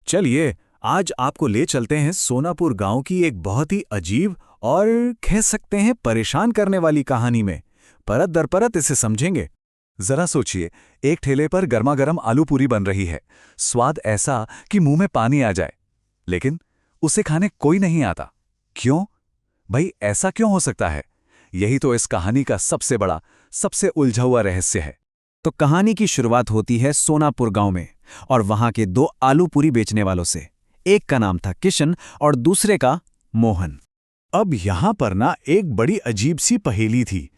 चलिए, आज आपको ले चलते हैं सोनापुर गांव की एक बहुत ही अजीब और कह सकते हैं परेशान करने वाली कहानी में। परत दर परत इसे समझेंगे। जरा सोचिए, एक ठेले पर गर्मा-गर्म आलू पूरी बन रही है। स्वाद ऐसा कि मुंह में पानी आ जाए, लेकिन उसे खाने कोई नहीं आता। क्यों? भाई, ऐसा क्यों हो सकता है? यही तो इस कहानी का सबसे बड़ा, सबसे उलझा हुआ रहस्य है। तो कहानी की शुरुआत होती है सोनापुर गांव में और वहां के दो आलू पूरी बेचने वालों से। एक का नाम था किशन और दूसरे का मोहन। अब यहां पर ना एक बड़ी अजीब सी पहेली थी।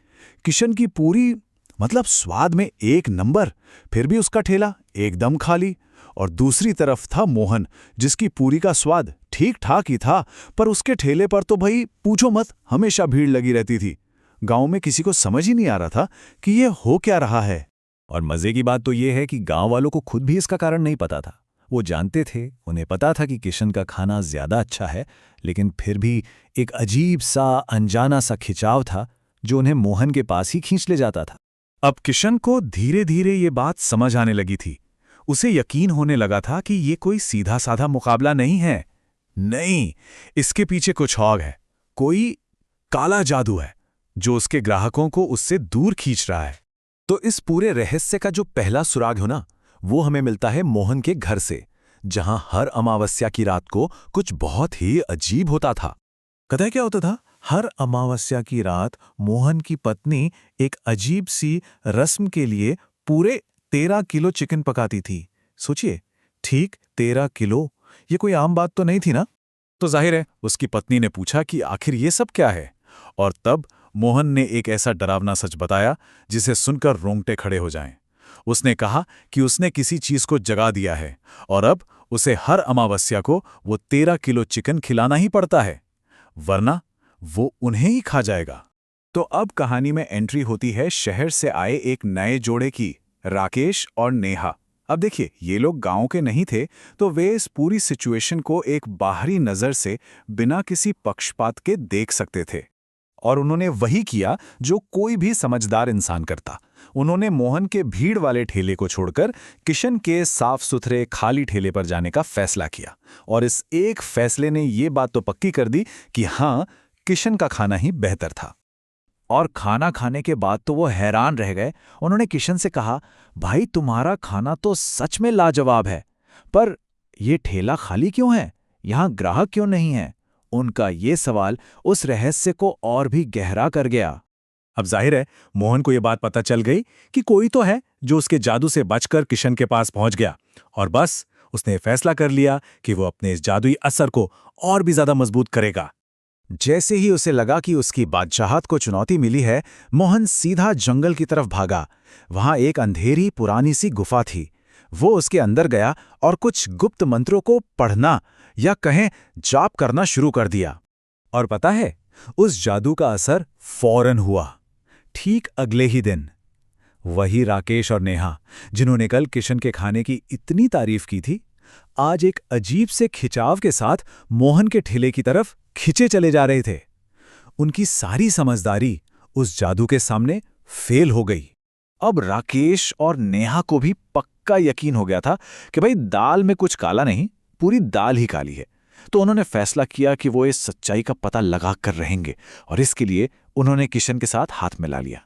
किशन की पूरी मतलब स्वाद में एक नंबर, फिर भी उसका ठेला एकदम खाली। और दूसरी तरफ था मोहन, जिसकी पूरी का स्वाद ठीक ठाक ही था, पर उसके ठेले पर तो भाई पूछो मत, हमेशा भीड़ लगी रहती थी। गांव में किसी को समझ ही नहीं आ रहा था कि ये हो क्या रहा है। और मजे की बात तो ये है कि गांव वालों को खुद भी इसका कारण नहीं पता था। वो जानते थे, उन्हें पता था कि किशन का खाना ज्यादा अच्छा है, लेकिन फिर भी एक अजीब सा अनजाना सा खिंचाव था जो उन्हें मोहन के पास ही खींच ले जाता था। अब किशन को धीरे धीरे ये बात समझ आने लगी थी। उसे यकीन होने लगा था कि ये कोई सीधा साधा मुकाबला नहीं है। नहीं, इसके पीछे कुछ और है। कोई काला जादू है जो उसके ग्राहकों को उससे दूर खींच रहा है। तो इस पूरे रहस्य का जो पहला सुराग हो ना, वो हमें मिलता है मोहन के घर से, जहां हर अमावस्या की रात को कुछ बहुत ही अजीब होता था। पता है क्या होता था? हर अमावस्या की रात मोहन की पत्नी एक अजीब सी रस्म के लिए पूरे 13 किलो चिकन पकाती थी। सोचिए, ठीक 13 किलो। ये कोई आम बात तो नहीं थी ना? तो जाहिर है उसकी पत्नी ने पूछा कि आखिर ये सब क्या है। और तब मोहन ने एक ऐसा डरावना सच बताया जिसे सुनकर रोंगटे खड़े हो जाएं। उसने कहा कि उसने किसी चीज को जगा दिया है और अब उसे हर अमावस्या को वो 13 किलो चिकन खिलाना ही पड़ता है, वरना वो उन्हें ही खा जाएगा। तो अब कहानी में एंट्री होती है शहर से आए एक नए जोड़े की, राकेश और नेहा। अब देखिए, ये लोग गांव के नहीं थे, तो वे इस पूरी सिचुएशन को एक बाहरी नजर से बिना किसी पक्षपात के देख सकते थे। और उन्होंने वही किया जो कोई भी समझदार इंसान करता। उन्होंने मोहन के भीड़ वाले ठेले को छोड़कर किशन के साफ सुथरे खाली ठेले पर जाने का फैसला किया। और इस एक फैसले ने ये बात तो पक्की कर दी कि हाँ, किशन का खाना ही बेहतर था। और खाना खाने के बाद तो वो हैरान रह गए। उन्होंने किशन से कहा, भाई तुम्हारा खाना तो सच में लाजवाब है, पर यह ठेला खाली क्यों है? यहां ग्राहक क्यों नहीं है? उनका ये सवाल उस रहस्य को और भी गहरा कर गया। अब जाहिर है मोहन को यह बात पता चल गई कि कोई तो है जो उसके जादू से बचकर किशन के पास पहुंच गया। और बस उसने फैसला कर लिया कि वो अपने इस जादुई असर को और भी ज्यादा मजबूत करेगा। जैसे ही उसे लगा कि उसकी बादशाहत को चुनौती मिली है, मोहन सीधा जंगल की तरफ भागा। वहां एक अंधेरी पुरानी सी गुफा थी। वो उसके अंदर गया और कुछ गुप्त मंत्रों को पढ़ना या कहें जाप करना शुरू कर दिया। और पता है, उस जादू का असर फौरन हुआ। ठीक अगले ही दिन वही राकेश और नेहा, जिन्होंने कल किशन के खाने की इतनी तारीफ की थी, आज एक अजीब से खिंचाव के साथ मोहन के ठेले की तरफ खिंचे चले जा रहे थे। उनकी सारी समझदारी उस जादू के सामने फेल हो गई। अब राकेश और नेहा को भी पक्का यकीन हो गया था कि भाई दाल में कुछ काला नहीं, पूरी दाल ही काली है। तो उन्होंने फैसला किया कि वो इस सच्चाई का पता लगा कर रहेंगे, और इसके लिए उन्होंने किशन के साथ हाथ मिला लिया।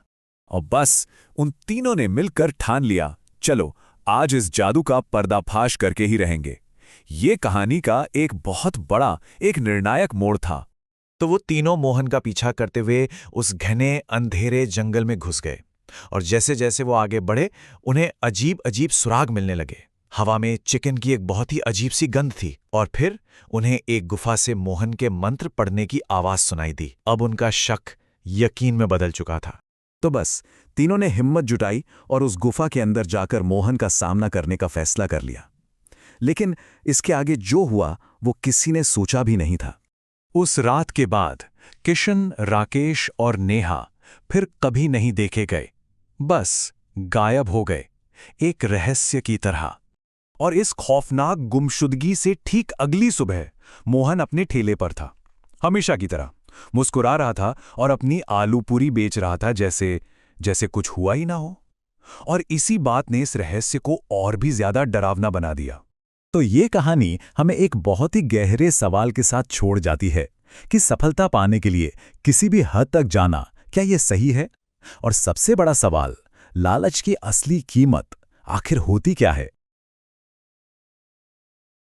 और बस उन तीनों ने मिलकर ठान लिया, चलो आज इस जादू का पर्दाफाश करके ही रहेंगे। ये कहानी का एक बहुत बड़ा, एक निर्णायक मोड़ था। तो वो तीनों मोहन का पीछा करते हुए उस घने अंधेरे जंगल में घुस गए। और जैसे जैसे वो आगे बढ़े, उन्हें अजीब अजीब सुराग मिलने लगे। हवा में चिकन की एक बहुत ही अजीब सी गंध थी। और फिर उन्हें एक गुफा से मोहन के मंत्र पढ़ने की आवाज सुनाई दी। अब उनका शक यकीन में बदल चुका था। तो बस तीनों ने हिम्मत जुटाई और उस गुफा के अंदर जाकर मोहन का सामना करने का फैसला कर लिया। लेकिन इसके आगे जो हुआ वो किसी ने सोचा भी नहीं था। उस रात के बाद किशन, राकेश और नेहा फिर कभी नहीं देखे गए, बस गायब हो गए, एक रहस्य की तरह। और इस खौफनाक गुमशुदगी से ठीक अगली सुबह मोहन अपने ठेले पर था, हमेशा की तरह मुस्कुरा रहा था और अपनी आलू पूरी बेच रहा था, जैसे कुछ हुआ ही ना हो। और इसी बात ने इस रहस्य को और भी ज्यादा डरावना बना दिया। तो ये कहानी हमें एक बहुत ही गहरे सवाल के साथ छोड़ जाती है कि सफलता पाने के लिए किसी भी हद तक जाना क्या ये सही है? और सबसे बड़ा सवाल, लालच की असली कीमत आखिर होती क्या है?